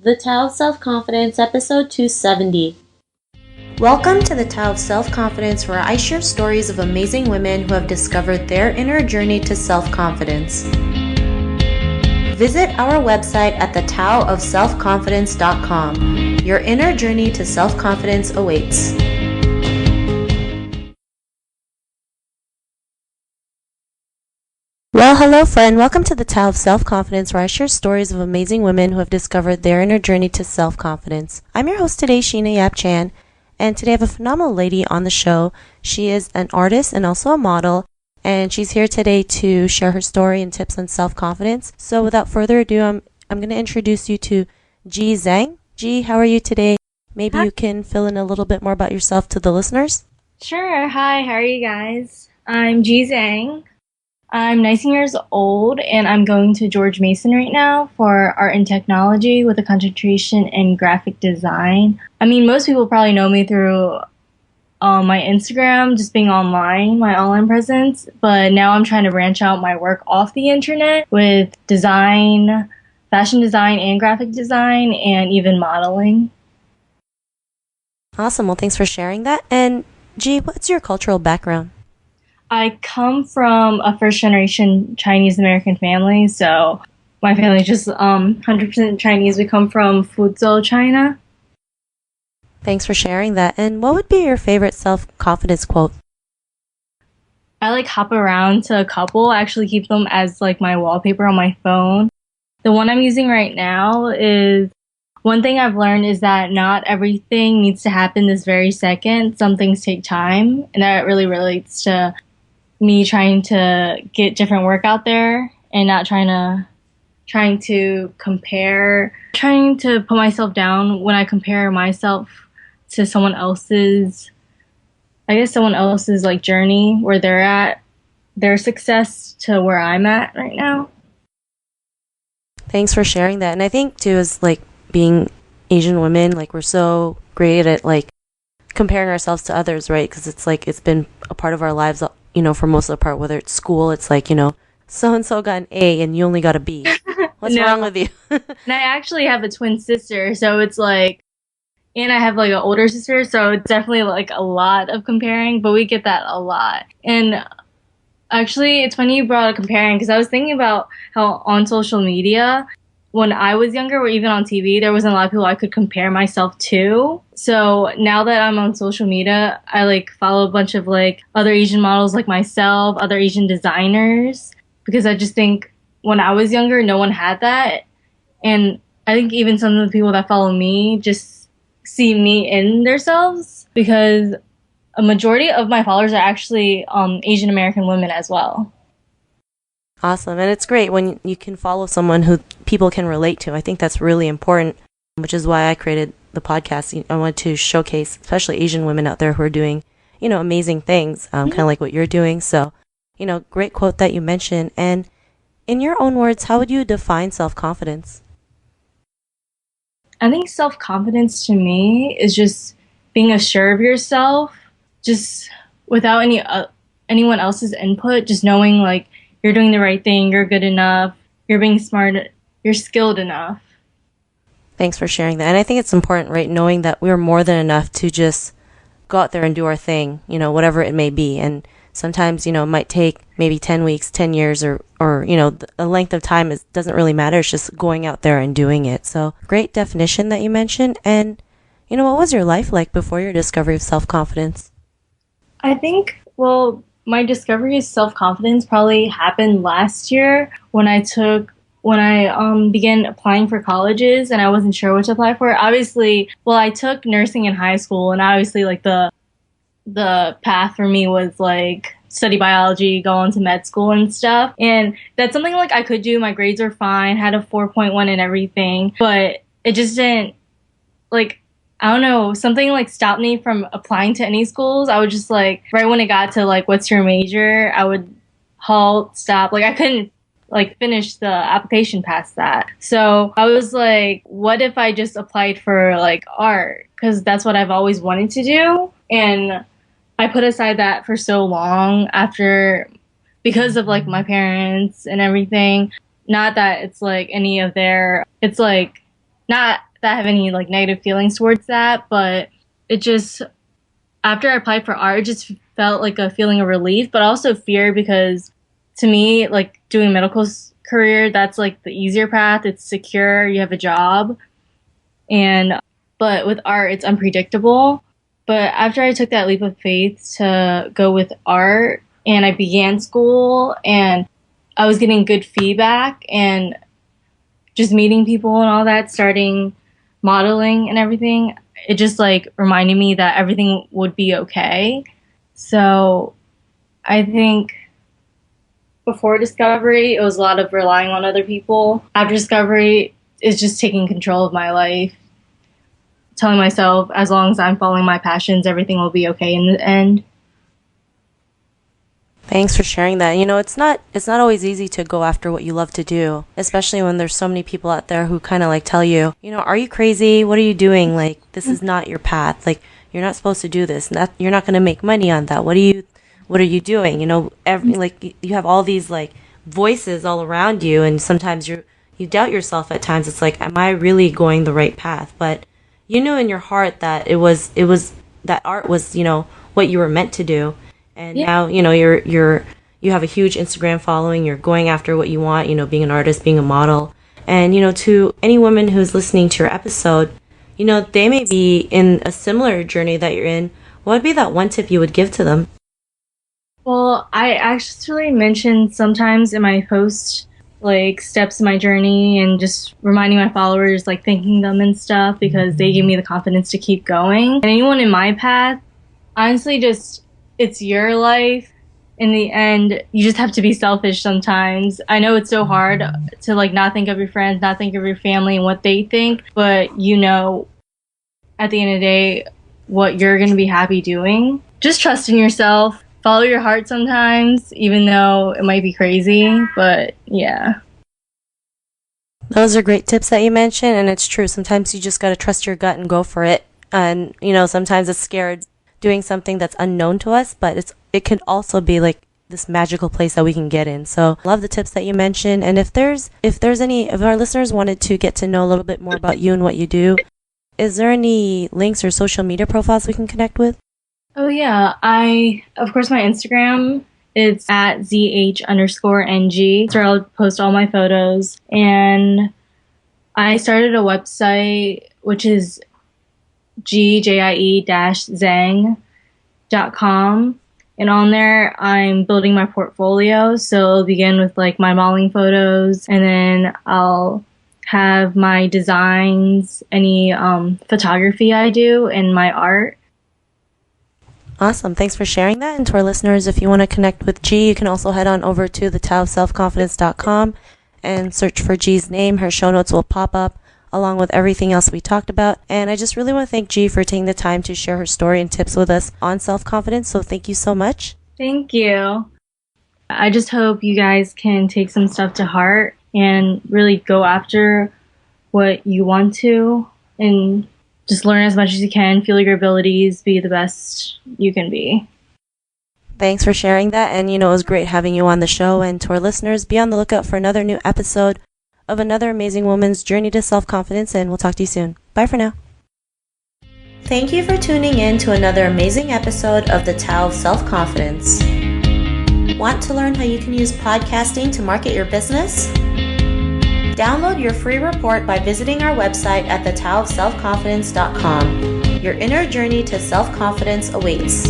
The Tao of Self-Confidence, episode 270. Welcome to the Tao of Self-Confidence, where I share stories of amazing women who have discovered their inner journey to self-confidence. Visit our website at thetaoofselfconfidence.com. Your inner journey to self-confidence awaits. Well, hello friend. Welcome to the Tao of Self-Confidence, where I share stories of amazing women who have discovered their inner journey to self-confidence. I'm your host today, Sheena Yap Chan, and today I have a phenomenal lady on the show. She is an artist and also a model, and she's here today to share her story and tips on self-confidence. So without further ado, I'm going to introduce you to Jie Zheng. Jie, how are you today? Maybe you can fill in a little bit more about yourself to the listeners. Sure. Hi, how are you guys? I'm Jie Zheng. I'm 19 years old, and I'm going to George Mason right now for art and technology with a concentration in graphic design. I mean, most people probably know me through my Instagram, just being online, my online presence, but now I'm trying to branch out my work off the internet with design, fashion design and graphic design, and even modeling. Awesome. Well, thanks for sharing that. And Jie, what's your cultural background? I come from a first-generation Chinese-American family, so my family is just 100% Chinese. We come from Fuzhou, China. Thanks for sharing that. And what would be your favorite self-confidence quote? I hop around to a couple. I actually keep them as my wallpaper on my phone. The one I'm using right now is, one thing I've learned is that not everything needs to happen this very second. Some things take time, and that really relates to me trying to get different work out there and not trying to compare, trying to put myself down when I compare myself to someone else's journey, where they're at, their success to where I'm at right now. Thanks for sharing that. And I think too, as being Asian women, we're so great at comparing ourselves to others, right? Because it's been a part of our lives, for most of the part, whether it's school, it's so-and-so got an A and you only got a B. What's wrong with you? And I actually have a twin sister, so it's and I have an older sister, so it's definitely a lot of comparing, but we get that a lot. And actually, it's funny you brought up comparing, because I was thinking about how on social media, when I was younger, or even on TV, there wasn't a lot of people I could compare myself to. So now that I'm on social media, I follow a bunch of other Asian models like myself, other Asian designers, because I just think when I was younger, no one had that. And I think even some of the people that follow me just see me in themselves, because a majority of my followers are actually Asian American women as well. Awesome. And it's great when you can follow someone who people can relate to. I think that's really important, which is why I created the podcast. I want to showcase especially Asian women out there who are doing, amazing things, kind of like what you're doing. So, great quote that you mentioned. And in your own words, how would you define self-confidence? I think self-confidence to me is just being assured of yourself, just without anyone else's input, just knowing you're doing the right thing, you're good enough, you're being smart, you're skilled enough. Thanks for sharing that. And I think it's important, right, knowing that we're more than enough to just go out there and do our thing, whatever it may be. And sometimes, it might take maybe 10 weeks, 10 years, or the length of time doesn't really matter. It's just going out there and doing it. So great definition that you mentioned. And, what was your life like before your discovery of self-confidence? I think, my discovery of self-confidence probably happened last year when I began applying for colleges, and I wasn't sure what to apply for. Obviously, I took nursing in high school, and obviously the path for me was study biology, go on to med school and stuff. And that's something I could do. My grades are fine, had a 4.1 and everything, but it just didn't I don't know, something stopped me from applying to any schools. I would just right when it got to what's your major, I would halt, stop. I couldn't finish the application past that. So I was what if I just applied for art? Because that's what I've always wanted to do. And I put aside that for so long because of my parents and everything. Not that it's any of their, it's not that I have any like negative feelings towards that, but it just, after I applied for art, it just felt like a feeling of relief, but also fear, because to me, like doing career, that's like the easier path. It's secure, you have a job. But with art, it's unpredictable. But after I took that leap of faith to go with art and I began school and I was getting good feedback and just meeting people and all that, starting modeling and everything, it just like reminded me that everything would be okay. So I think before Discovery, it was a lot of relying on other people. After Discovery, it's just taking control of my life, telling myself, as long as I'm following my passions, everything will be okay in the end. Thanks for sharing that. It's not always easy to go after what you love to do, especially when there's so many people out there who kind of like tell you, are you crazy? What are you doing? Like, this is not your path. Like, you're not supposed to do this. You're not going to make money on that. What are you doing? You have all these like voices all around you, and sometimes you doubt yourself at times. It's like, am I really going the right path? But you knew in your heart that it was that art was, what you were meant to do. And now, you have a huge Instagram following. You're going after what you want, being an artist, being a model. And, to any woman who's listening to your episode, they may be in a similar journey that you're in. What would be that one tip you would give to them? Well, I actually mentioned sometimes in my post, like, steps in my journey and just reminding my followers, like, thanking them and stuff, because they give me the confidence to keep going. And anyone in my path, honestly, just, it's your life. In the end, you just have to be selfish sometimes. I know it's so hard to, like, not think of your friends, not think of your family and what they think, but, at the end of the day, what you're going to be happy doing. Just trust in yourself. Follow your heart sometimes, even though it might be crazy, but yeah. Those are great tips that you mentioned, and it's true. Sometimes you just got to trust your gut and go for it. And, sometimes it's scared doing something that's unknown to us, but it could also be like this magical place that we can get in. So love the tips that you mentioned. And if our listeners wanted to get to know a little bit more about you and what you do, is there any links or social media profiles we can connect with? Oh, yeah. Of course, my Instagram, it's at ZH_NG. That's where I'll post all my photos. And I started a website, which is Jie-Zheng.com. And on there, I'm building my portfolio. So I'll begin with like my modeling photos, and then I'll have my designs, any photography I do, and my art. Awesome. Thanks for sharing that. And to our listeners, if you want to connect with Jie, you can also head on over to thetaoofselfconfidence.com and search for Jie's name. Her show notes will pop up along with everything else we talked about. And I just really want to thank Jie for taking the time to share her story and tips with us on self-confidence. So thank you so much. Thank you. I just hope you guys can take some stuff to heart and really go after what you want to, and just learn as much as you can, feel your abilities, be the best you can be. Thanks for sharing that. And, it was great having you on the show. And to our listeners, be on the lookout for another new episode of another amazing woman's journey to self-confidence. And we'll talk to you soon. Bye for now. Thank you for tuning in to another amazing episode of the Tao of Self-Confidence. Want to learn how you can use podcasting to market your business? Download your free report by visiting our website at thetaoofselfconfidence.com. Your inner journey to self-confidence awaits.